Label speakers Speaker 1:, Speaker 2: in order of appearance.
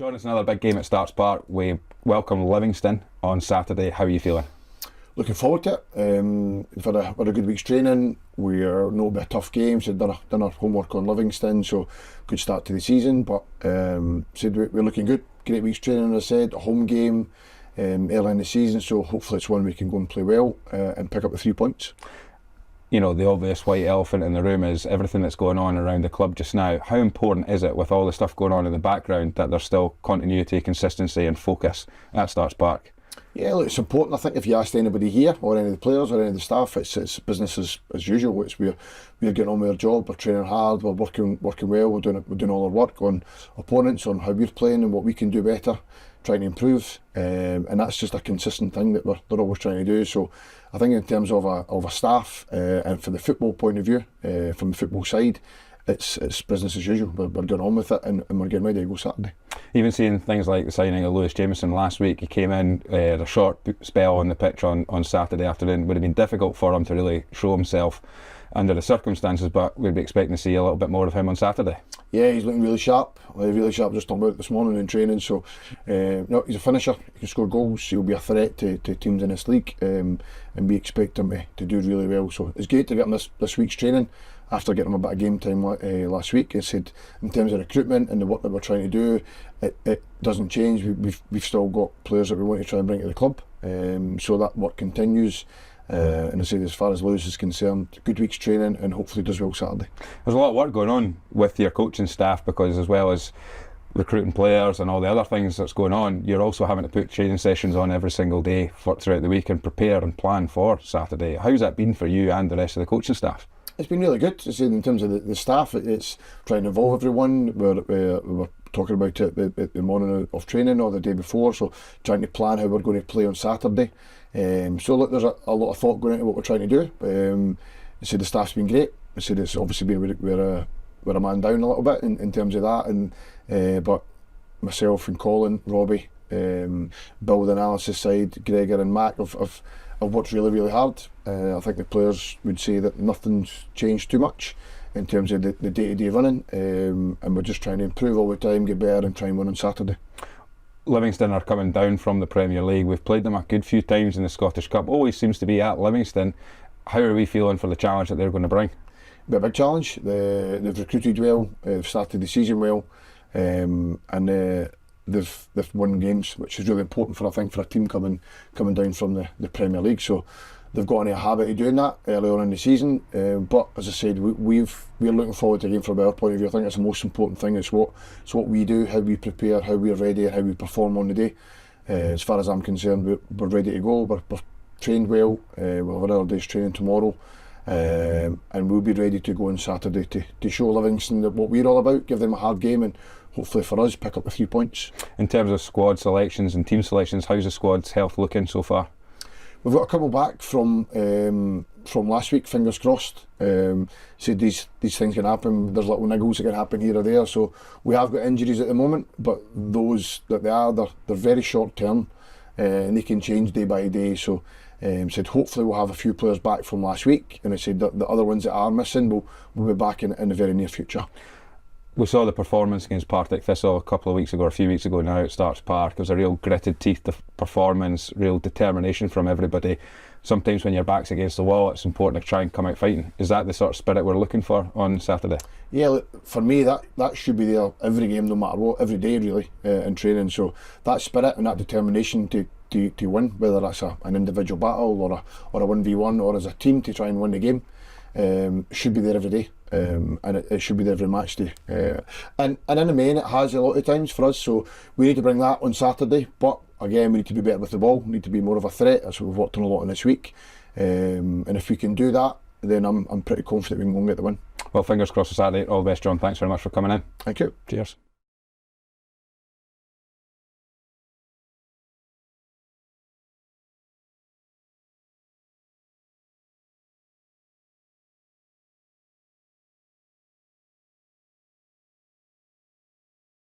Speaker 1: John, it's another big game at Starks Park. We welcome Livingston on Saturday. How are you feeling?
Speaker 2: Looking forward to it. We've had a good week's training. We're not a bit of tough games. We've done our homework on Livingston, so good start to the season. But said we're looking good. Great week's training, as I said. A home game early in the season, so hopefully it's one we can go and play well and pick up the 3 points.
Speaker 1: You know, the obvious white elephant in the room is everything that's going on around the club just now. How important is it, with all the stuff going on in the background, that there's still continuity, consistency and focus at Starks Park?
Speaker 2: Yeah, look, it's important. I think if you asked anybody here, or any of the players, or any of the staff, it's business as usual. It's we're getting on with our job, we're training hard, we're working well, we're doing all our work on opponents, on how we're playing and what we can do better, trying to improve, and that's just a consistent thing that they're always trying to do. So I think in terms of a staff and from the football point of view, from the football side, it's business as usual. We're getting on with it, and we're getting ready to go Saturday.
Speaker 1: Even seeing things like the signing of Lewis Jameson last week, he came in, had a short spell on the pitch on Saturday afternoon. Would have been difficult for him to really show himself under the circumstances, but we'd be expecting to see a little bit more of him on Saturday. Yeah,
Speaker 2: he's looking really sharp. Just talking about it this morning in training. So, no, he's a finisher. He can score goals. He'll be a threat to teams in this league, and we expect him to do really well. So it's great to get him this week's training after getting him a bit of game time last week. I said, in terms of recruitment and the work that we're trying to do, it doesn't change. We've still got players that we want to try and bring to the club, so that work continues. And I said, as far as Lewis is concerned, good week's training, and hopefully does well Saturday.
Speaker 1: There's a lot of work going on with your coaching staff, because as well as recruiting players and all the other things that's going on, you're also having to put training sessions on every single day throughout the week and prepare and plan for Saturday. How's that been for you and the rest of the coaching staff?
Speaker 2: It's been really good. In terms of the staff, it's trying to involve everyone. We're talking about it at the morning of training or the day before, so trying to plan how we're going to play on Saturday. So look, there's a lot of thought going into what we're trying to do. I said the staff's been great. I said it's obviously been we're a man down a little bit in terms of that, and but myself and Colin, Robbie, Bill, the analysis side, Gregor and Mac have worked really hard. I think the players would say that nothing's changed too much in terms of the day-to-day running, and we're just trying to improve all the time, get better and try and win on Saturday.
Speaker 1: Livingston are coming down from the Premier League. We've played them a good few times in the Scottish Cup. Always seems to be at Livingston. How are we feeling for the challenge that they're going to bring?
Speaker 2: A big challenge. They've recruited well, they've started the season well, and they've won games, which is really important for a team coming down from the Premier League. So they've got into a habit of doing that early on in the season. But as I said, we're looking forward to a game from our point of view. I think that's the most important thing. It's what we do, how we prepare, how we're ready, and how we perform on the day. As far as I'm concerned, we're ready to go. We're trained well. We'll have another day's training tomorrow. And we'll be ready to go on Saturday to show Livingston that what we're all about, give them a hard game, and hopefully for us pick up the 3 points.
Speaker 1: In terms of squad selections and team selections, how's the squad's health looking so far?
Speaker 2: We've got a couple back from last week, fingers crossed. Said these things can happen, there's little niggles that can happen here or there, so we have got injuries at the moment, but those that they're very short term, and they can change day by day. So said hopefully we'll have a few players back from last week, and I said that the other ones that are missing will be back in the very near future.
Speaker 1: We saw the performance against Partick Thistle a few weeks ago now at Starks Park. It was a real gritted teeth performance, real determination from everybody. Sometimes when your back's against the wall, it's important to try and come out fighting. Is that the sort of spirit we're looking for on Saturday? Yeah,
Speaker 2: look, for me that should be there every game, no matter what, every day really, in training. So that spirit and that determination to win, whether that's an individual battle or a 1v1 or as a team to try and win the game, should be there every day. And it should be there every match day, and in the main it has a lot of times for us, so we need to bring that on Saturday. But again, we need to be better with the ball, we need to be more of a threat. That's what we've worked on a lot in this week, and if we can do that, then I'm pretty confident we can go and get the win.
Speaker 1: Well, fingers crossed for Saturday. All the best, John. Thanks very much for coming in.
Speaker 2: Thank you.
Speaker 1: Cheers.